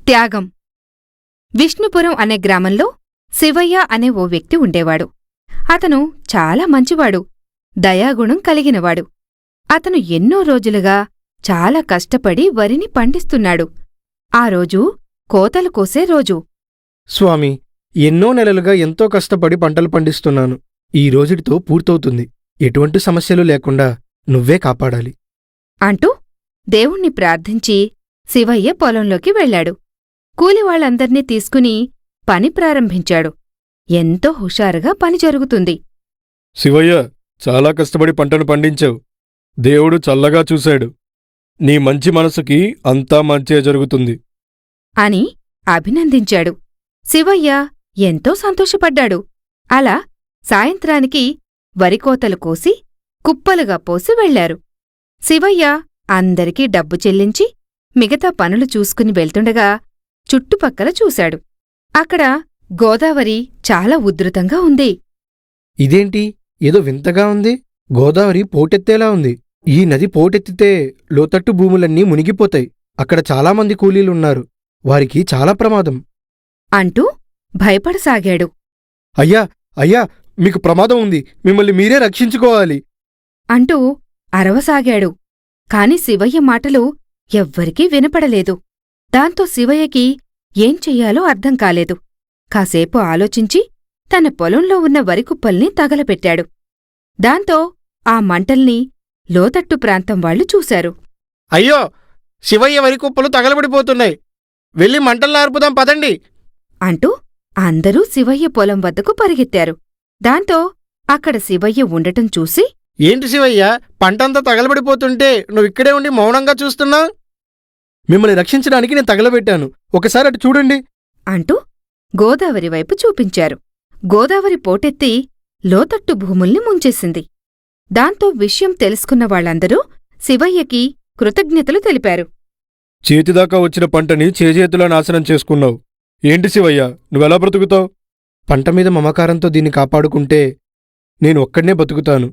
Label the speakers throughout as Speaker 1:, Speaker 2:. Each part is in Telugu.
Speaker 1: త్యాగం. విష్ణుపురం అనే గ్రామంలో శివయ్య అనే ఓ వ్యక్తి ఉండేవాడు. అతను చాలా మంచివాడు, దయాగుణం కలిగినవాడు. అతను ఎన్నో రోజులుగా చాలా కష్టపడి వరిని పండిస్తున్నాడు. ఆ రోజు కోతలు కోసే రోజు.
Speaker 2: స్వామి, ఎన్నో నెలలుగా ఎంతో కష్టపడి పంటలు పండిస్తున్నాను. ఈ రోజుటితో పూర్తవుతుంది. ఎటువంటి సమస్యలు లేకుండా నువ్వే కాపాడాలి
Speaker 1: అంటూ దేవుణ్ణి ప్రార్థించి శివయ్య పొలంలోకి వెళ్లాడు. కూలివాళ్లందర్నీ తీసుకుని పని ప్రారంభించాడు. ఎంతో హుషారుగా పని జరుగుతుంది.
Speaker 3: శివయ్య, చాలా కష్టపడి పంటను పండించావు. దేవుడు చల్లగా చూశాడు. నీ మంచి మనసుకి అంతా మంచే జరుగుతుంది
Speaker 1: అని అభినందించాడు. శివయ్య ఎంతో సంతోషపడ్డాడు. అలా సాయంత్రానికి వరికోతలు కోసి కుప్పలుగా పోసి వెళ్లారు. శివయ్య అందరికీ డబ్బు చెల్లించి మిగతా పనులు చూసుకుని వెళ్తుండగా చుట్టుపక్కల చూశాడు. అక్కడ గోదావరి చాలా ఉధృతంగా ఉంది.
Speaker 2: ఇదేంటి, ఏదో వింతగా ఉంది. గోదావరి పోటెత్తేలా ఉంది. ఈ నది పోటెత్తితే లోతట్టు భూములన్నీ మునిగిపోతాయి. అక్కడ చాలామంది కూలీలున్నారు. వారికి చాలా ప్రమాదం
Speaker 1: అంటూ భయపడసాగాడు.
Speaker 2: అయ్యా అయ్యా, మీకు ప్రమాదం ఉంది. మిమ్మల్ని మీరే రక్షించుకోవాలి
Speaker 1: అంటూ అరవసాగాడు. కాని శివయ్య మాటలు ఎవ్వరికీ వినపడలేదు. దాంతో శివయ్యకి ఏం చెయ్యాలో అర్థం కాలేదు. కాసేపు ఆలోచించి తన పొలంలో ఉన్న వరికుప్పల్ని తగలపెట్టాడు. దాంతో ఆ మంటల్ని లోతట్టు ప్రాంతం వాళ్లు చూశారు.
Speaker 2: అయ్యో, శివయ్య వరి కుప్పలు తగలబడిపోతున్నాయి. వెళ్ళి మంటల్నార్పుదాం పదండి
Speaker 1: అంటూ అందరూ శివయ్య పొలం వద్దకు పరిగెత్తారు. దాంతో అక్కడ శివయ్య ఉండటం చూసి,
Speaker 2: ఏంటి శివయ్య, పంటంతా తగలబడిపోతుంటే నువ్విక్కడే ఉండి మౌనంగా చూస్తున్నావు? మిమ్మల్ని రక్షించడానికి నేను తగలబెట్టాను. ఒకసారి అటు చూడండి
Speaker 1: అంటూ గోదావరి వైపు చూపించారు. గోదావరి పోటెత్తి లోతట్టు భూముల్ని ముంచేసింది. దాంతో విషయం తెలుసుకున్న వాళ్లందరూ శివయ్యకి కృతజ్ఞతలు తెలిపారు.
Speaker 3: చేతిదాకా వచ్చిన పంటని చేజేతులా నాశనం చేసుకున్నావు. ఏంటి శివయ్య, నువ్వెలా బ్రతుకుతావు?
Speaker 2: పంట మీద మమకారంతో దీన్ని కాపాడుకుంటే నేను ఒక్కడనే బతుకుతాను.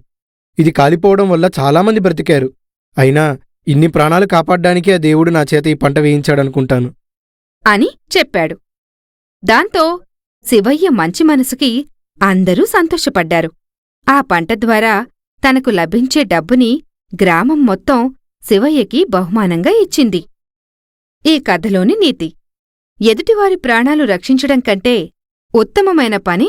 Speaker 2: ఇది కాలిపోవడం వల్ల చాలామంది బ్రతికారు. అయినా ఇన్ని ప్రాణాలు కాపాడ్డానికే ఆ దేవుడు నా చేత ఈ పంట వేయించాడనుకుంటాను
Speaker 1: అని చెప్పాడు. దాంతో శివయ్య మంచి మనసుకి అందరూ సంతోషపడ్డారు. ఆ పంట ద్వారా తనకు లభించే డబ్బుని గ్రామం మొత్తం శివయ్యకి బహుమానంగా ఇచ్చింది. ఈ కథలోని నీతి: ఎదుటివారి ప్రాణాలు రక్షించడం కంటే ఉత్తమమైన పని